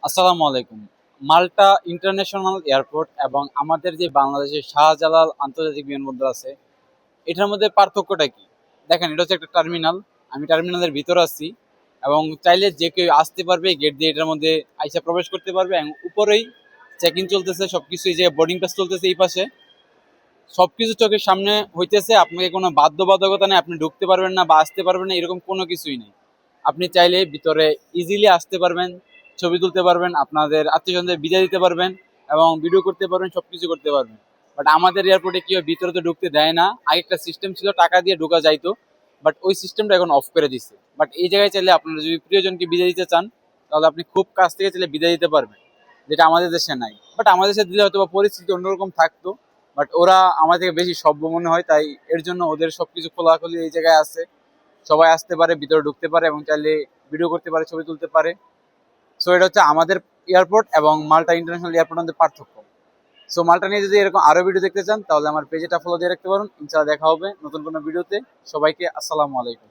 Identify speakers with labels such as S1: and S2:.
S1: আসসালামু আলাইকুম। মাল্টা international airport এবং আমাদের যে বাংলাদেশের শাহজালাল আন্তর্জাতিক বিমানবন্দর আছে, এটার মধ্যে পার্থক্যটা কি? দেখেন, এটা হচ্ছে একটা টার্মিনাল। আমি টার্মিনালের ভিতরে আছি এবং চাইলে যে কেউ আসতে পারবে, গেট দিয়ে এটার মধ্যে আইসা প্রবেশ করতে পারবে এবং উপরেই চেক ইন চলতেছে, সবকিছু এই যে বোর্ডিং পাস চলতেছে এই পাশে। সবকিছু চোখের সামনে হইতেছে, আপনাকে কোনো বাধ্যবাধকতা নেই, আপনি ঢুকতে পারবেন না বা আসতে পারবেন না, এরকম কোনো কিছুই নেই। আপনি চাইলে ভিতরে ইজিলি আসতে পারবেন, ছবি তুলতে পারবেন, আপনাদের আত্মীয় স্বজনদের বিদায় দিতে পারবেন এবং ভিডিও করতে পারবেন, সবকিছু করতে পারবেন। বাট আমাদের এয়ারপোর্টে কি হয়, ভিতরে তো ঢুকতে দেয় না। আগে একটা সিস্টেম ছিল, টাকা দিয়ে ঢোকা যাইতো, বাট ওই সিস্টেমটা এখন অফ করে দিচ্ছে। বাট এই জায়গায় চাইলে আপনারা যদি প্রিয়জনকে বিদায় দিতে চান, তাহলে আপনি খুব কাছ থেকে চাইলে বিদায় দিতে পারবেন, যেটা আমাদের দেশে নাই। বাট আমাদের দেশে দিলে হয়তো বা পরিস্থিতি অন্যরকম থাকতো। বাট ওরা আমার থেকে বেশি সভ্য মনে হয়, তাই এর জন্য ওদের সবকিছু খোলাখুলি এই জায়গায় আছে। সবাই আসতে পারে, ভিতরে ঢুকতে পারে এবং চাইলে ভিডিও করতে পারে, ছবি তুলতে পারে। সো এটা হচ্ছে আমাদের এয়ারপোর্ট এবং মাল্টা ইন্টারন্যাশনাল এয়ারপোর্ট মধ্যে পার্থক্য। সো মাল্টা নিয়ে যদি এরকম আরো ভিডিও দেখতে চান, তাহলে আমার পেজটা ফলো দিয়ে রাখতে পারেন। ইনশাআল্লাহ দেখা হবে নতুন কোনো ভিডিওতে। সবাইকে আসসালামু আলাইকুম।